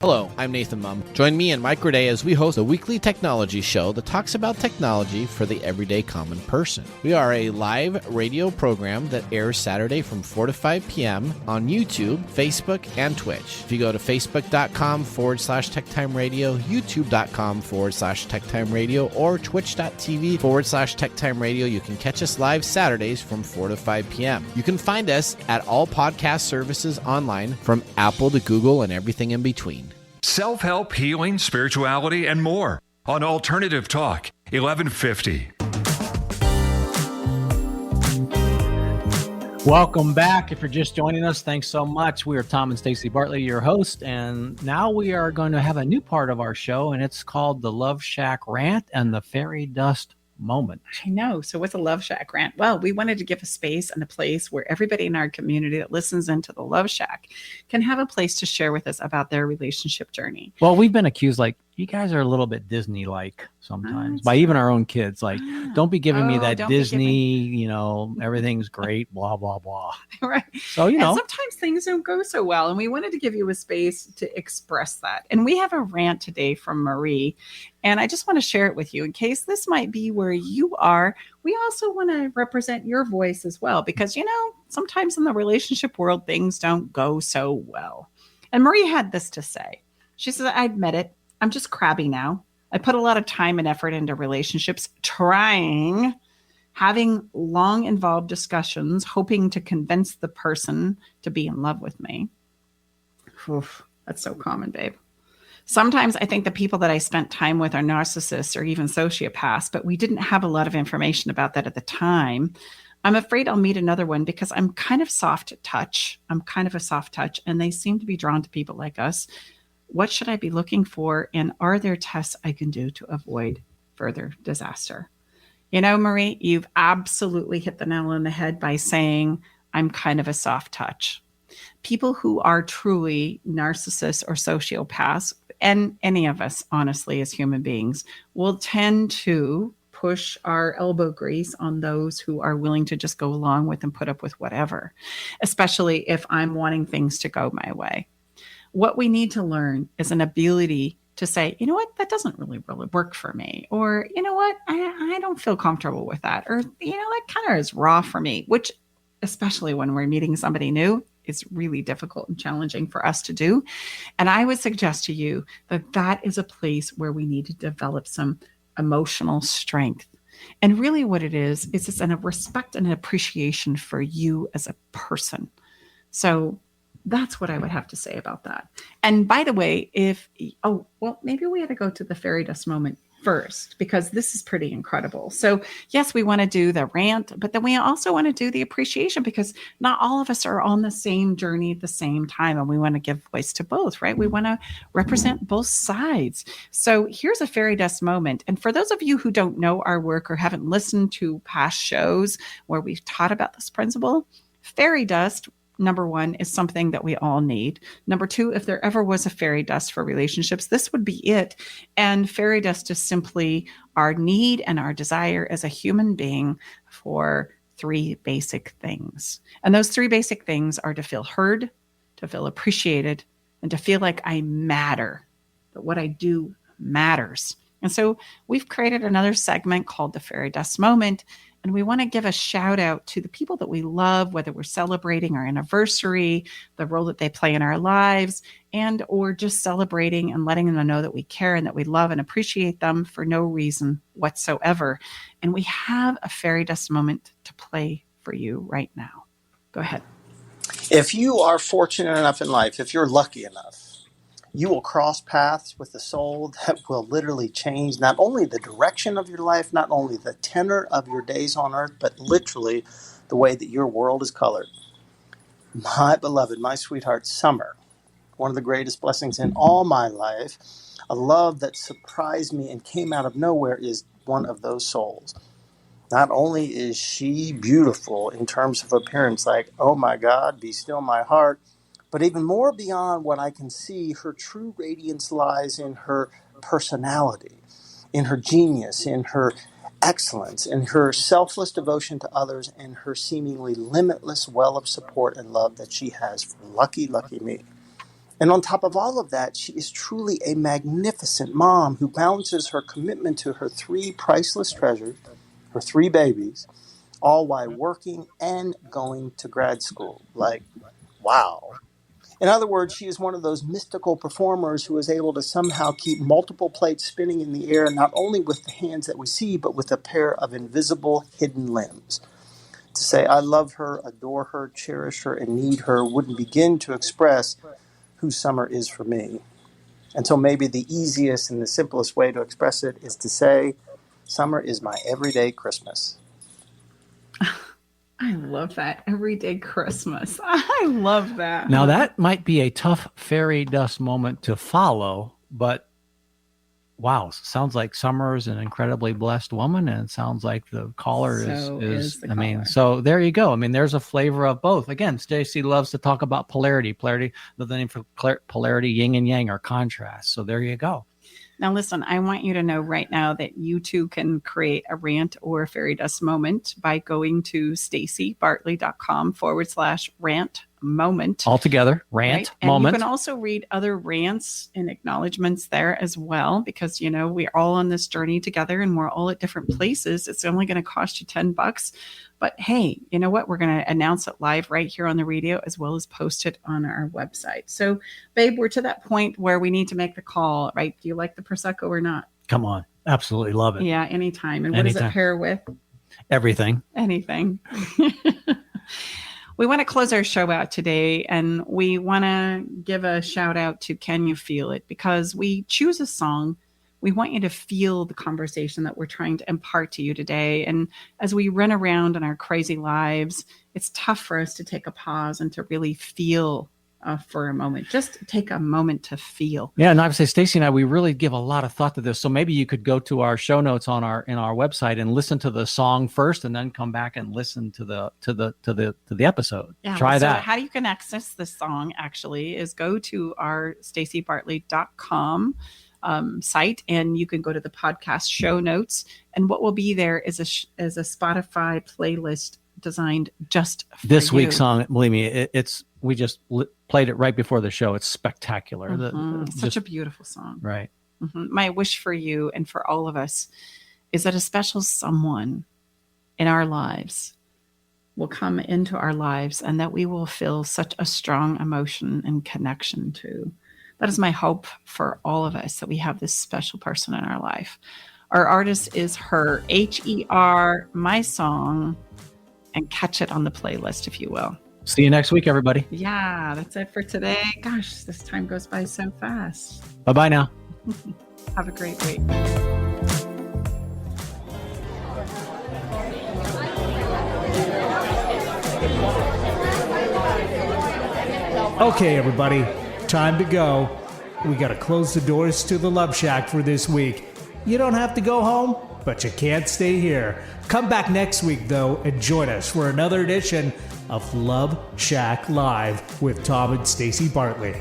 Hello, I'm Nathan Mum. Join me and Mike Day as we host a weekly technology show that talks about technology for the everyday common person. We are a live radio program that airs Saturday from 4 to 5 p.m. on YouTube, Facebook, and Twitch. If you go to facebook.com/TechTimeRadio, youtube.com/TechTimeRadio, or twitch.tv/TechTimeRadio, you can catch us live Saturdays from 4 to 5 p.m. You can find us at all podcast services online, from Apple to Google and everything in between. Self-help, healing, spirituality, and more on Alternative Talk. 1150. Welcome back. If you're just joining us, thanks so much. We are Tom and Stacy Bartley, your host, and now we are going to have a new part of our show, and it's called the Love Shack Rant and the Fairy Dust Moment. I know. So what's a Love Shack rant? Well, we wanted to give a space and a place where everybody in our community that listens into the Love Shack can have a place to share with us about their relationship journey. Well, we've been accused, like, you guys are a little bit Disney-like sometimes by even our own kids. Like, don't be giving me that Disney, everything's great, blah, blah, blah. Right. So, And sometimes things don't go so well. And we wanted to give you a space to express that. And we have a rant today from Marie. And I just want to share it with you in case this might be where you are. We also want to represent your voice as well, because, sometimes in the relationship world, things don't go so well. And Marie had this to say. She said, I admit it. I'm just crabby now. I put a lot of time and effort into relationships, having long involved discussions, hoping to convince the person to be in love with me. Oof, that's so common, babe. Sometimes I think the people that I spent time with are narcissists or even sociopaths, but we didn't have a lot of information about that at the time. I'm afraid I'll meet another one because I'm kind of soft touch. And they seem to be drawn to people like us. What should I be looking for? And are there tests I can do to avoid further disaster? Marie, you've absolutely hit the nail on the head by saying I'm kind of a soft touch. People who are truly narcissists or sociopaths, and any of us, honestly, as human beings, will tend to push our elbow grease on those who are willing to just go along with and put up with whatever, especially if I'm wanting things to go my way. What we need to learn is an ability to say, you know what, that doesn't really work for me. Or, you know what, I don't feel comfortable with that. Or, that kind of is raw for me, which, especially when we're meeting somebody new, is really difficult and challenging for us to do. And I would suggest to you that is a place where we need to develop some emotional strength. And really what it is it's a respect and an appreciation for you as a person. So that's what I would have to say about that. And by the way, maybe we had to go to the fairy dust moment first, because this is pretty incredible. So yes, we want to do the rant, but then we also want to do the appreciation, because not all of us are on the same journey at the same time. And we want to give voice to both, right? We want to represent both sides. So here's a fairy dust moment. And for those of you who don't know our work or haven't listened to past shows where we've taught about this principle, fairy dust, number one, is something that we all need. Number two, if there ever was a fairy dust for relationships, this would be it. And fairy dust is simply our need and our desire as a human being for three basic things. And those three basic things are to feel heard, to feel appreciated, and to feel like I matter, that what I do matters. And so we've created another segment called the Fairy Dust Moment. And we want to give a shout out to the people that we love, whether we're celebrating our anniversary, the role that they play in our lives, and or just celebrating and letting them know that we care and that we love and appreciate them for no reason whatsoever. And we have a fairy dust moment to play for you right now. Go ahead. If you are fortunate enough in life, if you're lucky enough, you will cross paths with a soul that will literally change not only the direction of your life, not only the tenor of your days on earth, but literally the way that your world is colored. My beloved, my sweetheart, Summer, one of the greatest blessings in all my life, a love that surprised me and came out of nowhere, is one of those souls. Not only is she beautiful in terms of appearance, like, oh my God, be still my heart, but even more beyond what I can see, her true radiance lies in her personality, in her genius, in her excellence, in her selfless devotion to others, and her seemingly limitless well of support and love that she has for lucky, lucky me. And on top of all of that, she is truly a magnificent mom who balances her commitment to her three priceless treasures, her three babies, all while working and going to grad school. Like, wow. In other words, she is one of those mystical performers who is able to somehow keep multiple plates spinning in the air, not only with the hands that we see, but with a pair of invisible hidden limbs. To say I love her, adore her, cherish her, and need her wouldn't begin to express who Summer is for me. And so maybe the easiest and the simplest way to express it is to say, Summer is my everyday Christmas. I love that. Everyday Christmas. I love that. Now, that might be a tough fairy dust moment to follow, but wow, sounds like Summer is an incredibly blessed woman, and it sounds like the caller is the caller. So there you go. I mean, there's a flavor of both. Again, Stacey loves to talk about polarity. Polarity, the name for polarity, yin and yang, or contrast. So there you go. Now, listen, I want you to know right now that you too can create a rant or fairy dust moment by going to staceybartley.com/rant moment. All together, rant right? And moment. you can also read other rants and acknowledgments there as well, because, you know, we're all on this journey together and we're all at different places. It's only going to cost you $10. But hey, you know what? We're going to announce it live right here on the radio, as well as post it on our website. So, babe, we're to that point where we need to make the call, right? Do you like the Prosecco or not? Come on. Absolutely love it. Yeah, anytime. And what does it pair with? Everything. Anything. We want to close our show out today, and we want to give a shout out to Can You Feel It? Because we choose a song. We want you to feel the conversation that we're trying to impart to you today. And as we run around in our crazy lives, it's tough for us to take a pause and to really feel for a moment. Just take a moment to feel. Yeah, and I would say Stacey and I, we really give a lot of thought to this. So maybe you could go to our show notes on our website and listen to the song first, and then come back and listen to the episode. Yeah, Try so that. How you can access this song actually is go to our staceybartley.com site, and you can go to the podcast show notes. And what will be there is a Spotify playlist designed just for this you. week's song. Believe me, we just played it right before the show. It's spectacular. Such a beautiful song. Right. Mm-hmm. My wish for you and for all of us is that a special someone in our lives will come into our lives, and that we will feel such a strong emotion and connection to. That is my hope for all of us, that we have this special person in our life. Our artist is Her, Her, My Song, and catch it on the playlist, if you will. See you next week, everybody. Yeah, that's it for today. Gosh, this time goes by so fast. Bye-bye now. Have a great week. Okay, everybody, time to go. We got to close the doors to the Love Shack for this week. You don't have to go home, but you can't stay here. Come back next week, though, and join us for another edition of Love Shack Live with Tom and Stacey Bartley.